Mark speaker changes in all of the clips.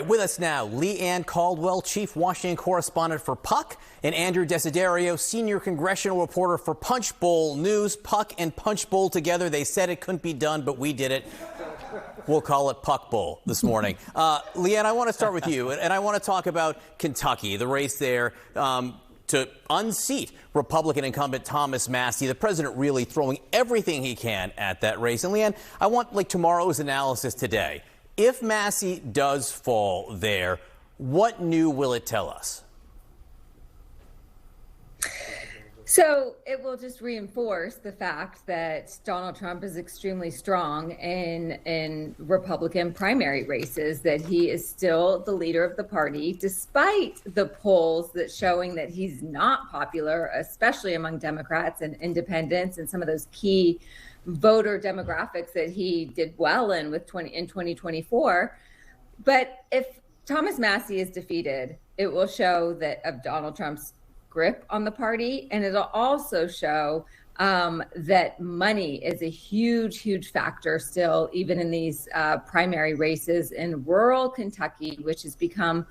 Speaker 1: With us now, Leanne Caldwell, chief Washington correspondent for Puck, and Andrew Desiderio, senior congressional reporter for Punchbowl News. Puck and Punchbowl together. They said it couldn't be done, but we did it. We'll call it Puck Bowl this morning. Leanne, I want to start with you, and I want to talk about Kentucky, the race there to unseat Republican incumbent Thomas Massie. The president really throwing everything he can at that race. And Leanne, I want tomorrow's analysis today. If Massie does fall there, what new will it tell us?
Speaker 2: So it will just reinforce the fact that Donald Trump is extremely strong in Republican primary races, that he is still the leader of the party, despite the polls that showing that he's not popular, especially among Democrats and independents and some of those key voter demographics that he did well in in 2024. But if Thomas Massie is defeated, it will show that of Donald Trump's grip on the party, and it'll also show that money is a huge factor still, even in these primary races in rural Kentucky, which has become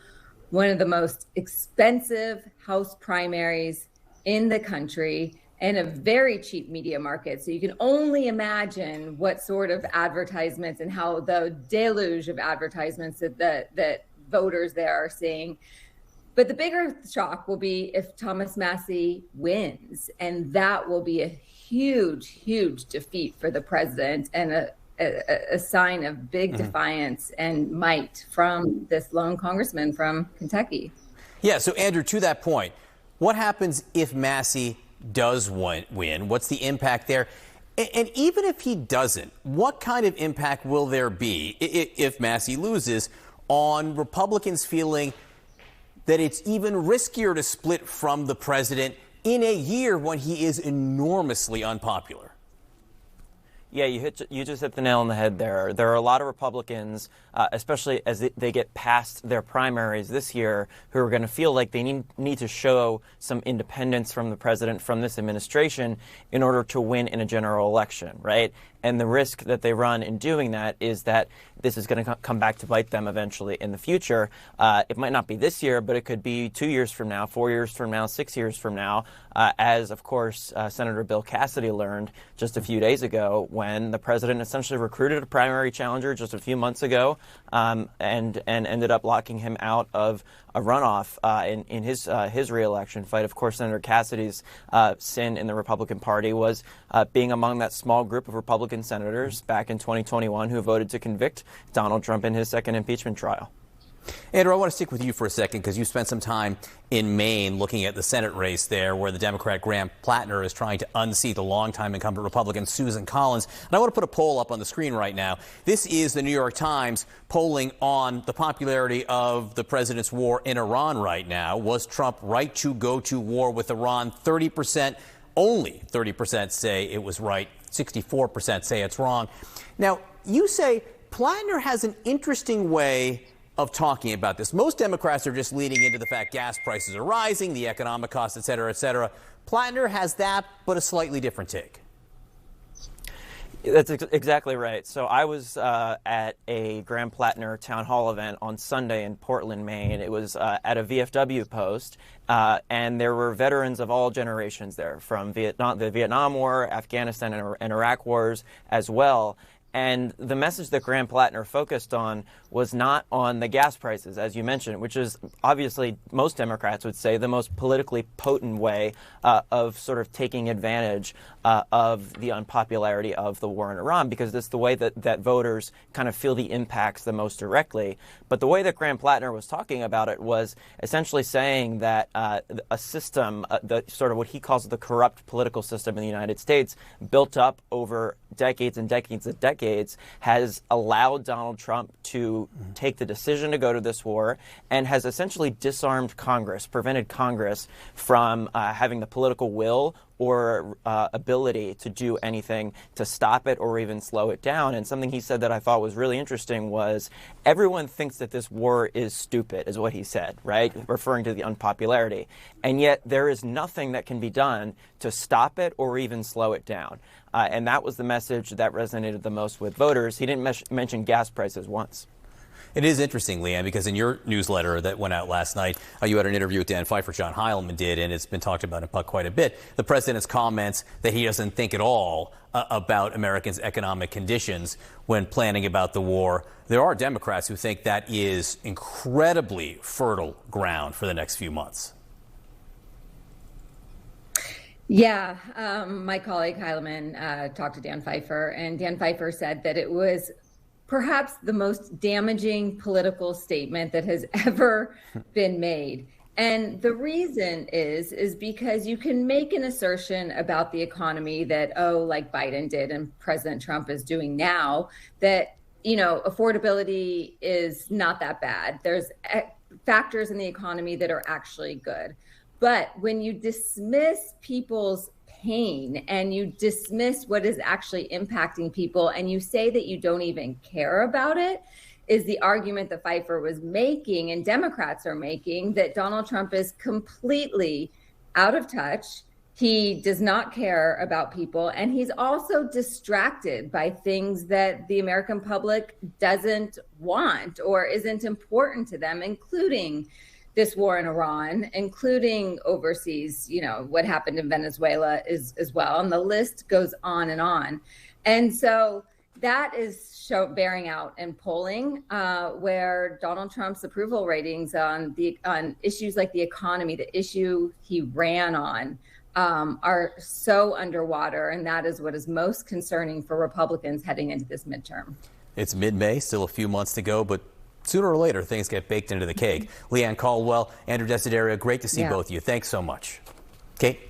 Speaker 2: one of the most expensive House primaries in the country, and a very cheap media market. So you can only imagine what sort of advertisements and how the deluge of advertisements that voters there are seeing. But the bigger shock will be if Thomas Massie wins, and that will be a huge defeat for the president and a sign of big defiance and might from this lone congressman from Kentucky.
Speaker 1: Yeah, so Andrew, to that point, what happens if Massie does win? What's the impact there? And even if he doesn't, what kind of impact will there be if Massie loses on Republicans feeling that it's even riskier to split from the president in a year when he is enormously unpopular?
Speaker 3: Yeah, you just hit the nail on the head there. There are a lot of Republicans, especially as they get past their primaries this year, who are going to feel like they need to show some independence from the president, from this administration, in order to win in a general election, right? And the risk that they run in doing that is that this is going to come back to bite them eventually in the future. It might not be this year, but it could be 2 years from now, 4 years from now, 6 years from now, as, of course, Senator Bill Cassidy learned just a few days ago when the president essentially recruited a primary challenger just a few months ago and ended up locking him out of a runoff in his reelection fight. Of course, Senator Cassidy's sin in the Republican Party was being among that small group of Republican senators back in 2021 who voted to convict Donald Trump in his second impeachment trial.
Speaker 1: Andrew, I want to stick with you for a second because you spent some time in Maine looking at the Senate race there where the Democrat Graham Plattner is trying to unseat the longtime incumbent Republican Susan Collins. And I want to put a poll up on the screen right now. This is the New York Times polling on the popularity of the president's war in Iran right now. Was Trump right to go to war with Iran? 30%, only 30% say it was right. 64% say it's wrong. Now, you say Plattner has an interesting way of talking about this. Most Democrats are just leaning into the fact gas prices are rising, the economic costs, et cetera, et cetera. Plattner has that, but a slightly different take.
Speaker 3: That's exactly right. So I was at a Graham Plattner town hall event on Sunday in Portland, Maine. It was at a VFW post, and there were veterans of all generations there, from the Vietnam War, Afghanistan, and Iraq wars as well. And the message that Graham Plattner focused on was not on the gas prices, as you mentioned, which is obviously, most Democrats would say, the most politically potent way of sort of taking advantage of the unpopularity of the war in Iran, because it's the way that voters kind of feel the impacts the most directly. But the way that Graham Plattner was talking about it was essentially saying that a system, the sort of what he calls the corrupt political system in the United States, built up over decades and decades and decades, has allowed Donald Trump to take the decision to go to this war and has essentially disarmed Congress, prevented Congress from having the political will or ability to do anything to stop it or even slow it down. And something he said that I thought was really interesting was everyone thinks that this war is stupid, is what he said, right? Referring to the unpopularity. And yet there is nothing that can be done to stop it or even slow it down. And that was the message that resonated the most with voters. He didn't mention gas prices once.
Speaker 1: It is interesting, Leanne, because in your newsletter that went out last night, you had an interview with Dan Pfeiffer, John Heilemann did, and it's been talked about in Puck quite a bit. The president's comments that he doesn't think at all about Americans' economic conditions when planning about the war. There are Democrats who think that is incredibly fertile ground for the next few months.
Speaker 2: Yeah, my colleague Heilemann talked to Dan Pfeiffer, and Dan Pfeiffer said that it was perhaps the most damaging political statement that has ever been made. And the reason is because you can make an assertion about the economy that, like Biden did and President Trump is doing now, that, affordability is not that bad. There's factors in the economy that are actually good. But when you dismiss people's pain and you dismiss what is actually impacting people and you say that you don't even care about it, is the argument that Pfeiffer was making and Democrats are making, that Donald Trump is completely out of touch. He does not care about people, and he's also distracted by things that the American public doesn't want or isn't important to them, including this war in Iran, including overseas, what happened in Venezuela as well. And the list goes on and on. And so that is bearing out in polling, where Donald Trump's approval ratings on issues like the economy, the issue he ran on, are so underwater. And that is what is most concerning for Republicans heading into this midterm.
Speaker 1: It's mid-May, still a few months to go, but sooner or later, things get baked into the cake. Leanne Caldwell, Andrew Desiderio, great to see both of you. Thanks so much. Kate?